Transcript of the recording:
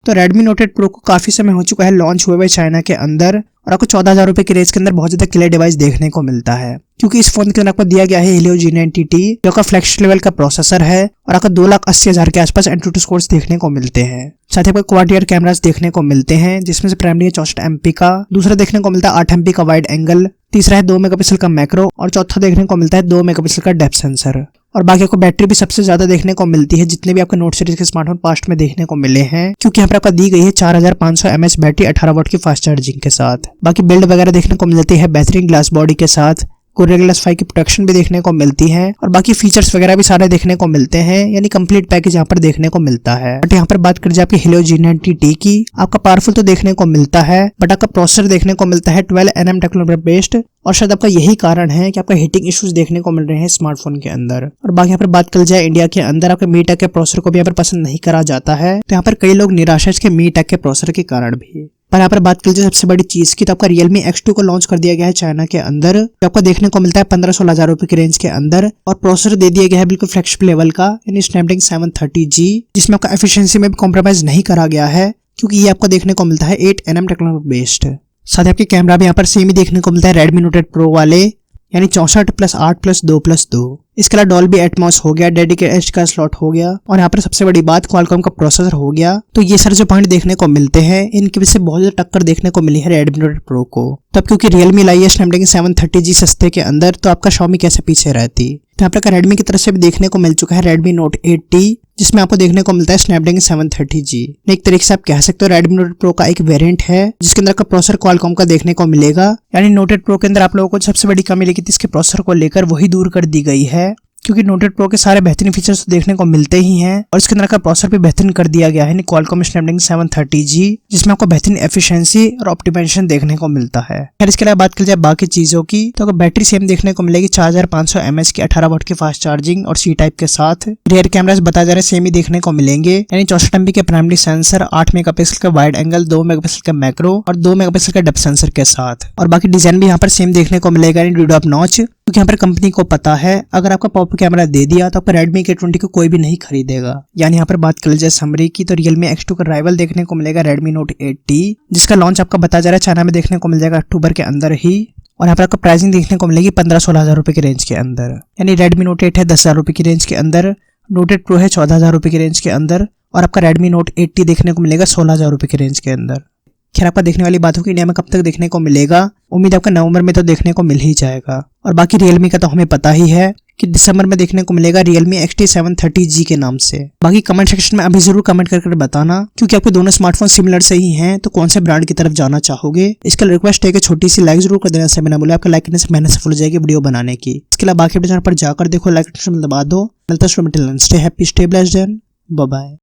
तो Redmi Note 8 Pro को काफी समय हो चुका है लॉन्च हुए चाइना के अंदर और आपको 14,000 रुपए की रेंज के अंदर बहुत ज्यादा क्लियर डिवाइस देखने को मिलता है, क्योंकि इस फोन के अंदर आपको दिया गया है Helio G90T जो का फ्लैगशिप लेवल का प्रोसेसर है और आपको 2,80,000 के आसपास एंटूटू स्कोर्स देखने को मिलते हैं। साथ ही आपको क्वाड रियर कैमरास देखने को मिलते हैं, जिसमें से प्राइमरी है 64 MP का, दूसरा देखने को मिलता है 8 MP का वाइड एंगल, तीसरा है 2 मेगापिक्सल का मैक्रो और चौथा देखने को मिलता है 2 मेगापिक्सल का डेप्थ सेंसर। और बाकी आपको बैटरी भी सबसे ज्यादा देखने को मिलती है जितने भी आपके नोट सीरीज के स्मार्टफोन पास्ट में देखने को मिले हैं, क्योंकि यहाँ पर आपको दी गई है 4500 mAh बैटरी 18 वाट की फास्ट चार्जिंग के साथ। बाकी बिल्ड वगैरह देखने को मिलती है बेहतरीन ग्लास बॉडी के साथ, Gorilla Glass 5 की प्रोटेक्शन भी देखने को मिलती है और बाकी फीचर्स वगैरह भी सारे देखने को मिलते हैं, यानी कंप्लीट पैकेज यहाँ पर देखने को मिलता है। बट यहाँ पर बात करें आपकी Helio G90T की, आपका पावरफुल तो देखने को मिलता है बट आपका प्रोसेसर देखने को मिलता है 12nm टेक्नोलॉजी बेस्ड और शायद आपका यही कारण है कि आपका हीटिंग इश्यूज देखने को मिल रहे हैं स्मार्टफोन के अंदर। और बाकी यहाँ पर बात कर जाए इंडिया के अंदर आपके Mi Tech के प्रोसेसर को भी यहाँ पर पसंद नहीं करा जाता है, तो यहाँ पर कई लोग निराश है इसके Mi Tech के प्रोसेसर के कारण भी। पर यहाँ पर बात कर सबसे बड़ी चीज की, तो आपका Realme X2 को लॉन्च कर दिया गया है चाइना के अंदर, जो आपको देखने को मिलता है 15-16 हजार रुपए की रेंज के अंदर और प्रोसेसर दे दिया गया है बिल्कुल फ्लैगशिप लेवल का, यानी Snapdragon 730G, जिसमें आपका एफिशिएंसी में भी कॉम्प्रोमाइज नहीं करा गया है, क्योंकि ये आपको देखने को मिलता है 8nm टेक्नोलॉजी बेस्ड। साथ ही आपके कैमरा भी यहाँ पर सेम ही देखने को मिलता है Redmi Note 8 Pro वाले, यानी 64+8+2+2। इसके अलावा डॉल्बी एटमॉस हो गया, डेडिकेटेड एच का स्लॉट हो गया और यहाँ पर सबसे बड़ी बात क्वालकॉम का प्रोसेसर हो गया। तो ये सारे जो पॉइंट देखने को मिलते हैं इनकी वजह से बहुत ज्यादा टक्कर देखने को मिली है Redmi Note 8 Pro को। तब क्योंकि Realme लाई है Snapdragon 730G सस्ते के अंदर, तो आपका Xiaomi कैसे पीछे रहती। तो यहाँ पर Redmi की तरफ से भी देखने को मिल चुका है Redmi Note 8T, जिसमें आपको देखने को मिलता है Snapdragon 730G। एक तरीके से आप कह सकते हो Redmi Note 8 Pro का एक वेरिएंट है जिसके अंदर आपका प्रोसेसर क्वालकॉम का देखने को मिलेगा, यानी Note 8 Pro के अंदर आप लोगों को सबसे बड़ी कमी लगी थी इसके प्रोसेसर को लेकर, वही दूर कर दी गई है, क्योंकि Note 8 Pro के सारे बेहतरीन फीचर्स देखने को मिलते ही हैं और इसके अंदर का प्रोसेसर भी बेहतरीन कर दिया गया है Qualcomm Snapdragon 730G, जिसमें आपको बेहतरीन एफिशिएंसी और ऑप्टिमाइजेशन देखने को मिलता है। फिर इसके अलावा बात कर जाए बाकी चीजों की, तो आपको बैटरी सेम देखने को मिलेगी 4500 mAh की 18 वाट की फास्ट चार्जिंग और C टाइप के साथ। रियर कैमरास बताया जा रहा है सेम ही देखने को मिलेंगे, यानी 64 MP के प्राइमरी सेंसर, 8 मेगापिक्सल का वाइड एंगल, 2 मेगापिक्सल का मैक्रो और 2 मेगापिक्सल का डेप्थ सेंसर के साथ। और बाकी डिजाइन भी यहाँ पर सेम देखने को मिलेगा, यानी डू नॉच, क्योंकि यहाँ पर कंपनी को पता है अगर आपका पॉप कैमरा दे दिया तो आपका Redmi K20 को कोई भी नहीं खरीदेगा। यानी यहाँ पर बात कर जाए समरी की, तो Realme X2 का राइवल देखने को मिलेगा Redmi Note 8T, जिसका लॉन्च आपका बताया जा रहा है चाइना में देखने को मिल जाएगा अक्टूबर के अंदर ही। और यहाँ पर आपको प्राइसिंग देखने को मिलेगी 15-16 हजार रुपए की रेंज के अंदर, यानी Redmi Note 8 है 10,000 रुपए की रेंज के अंदर, Note 8 Pro है 14,000 रुपए की रेंज के अंदर और आपका Redmi Note 8T देखने को मिलेगा 16,000 रुपए की रेंज के अंदर। खैर आपका देखने वाली बात हो कि इंडिया में कब तक देखने को मिलेगा, उम्मीद आपका नवंबर में तो देखने को मिल ही जाएगा। और बाकी Realme का तो हमें पता ही है कि दिसंबर में देखने को मिलेगा Realme XT 730G के नाम से। बाकी कमेंट सेक्शन में अभी जरूर कमेंट करके बताना, क्योंकि आपके दोनों स्मार्टफोन सिमिलर से ही हैं, तो कौन से ब्रांड की तरफ जाना चाहोगे। इसके लिए रिक्वेस्ट है कि छोटी सी लाइक जरूर कर देना, से बिना बोले आपका लाइक करने से मेहनत सफल हो जाएगी वीडियो बनाने की। इसके अलावा बाकी चैनल पर जाकर देखो, लाइक दबा दो। मिलता है, stay happy, stay blessed and bye bye.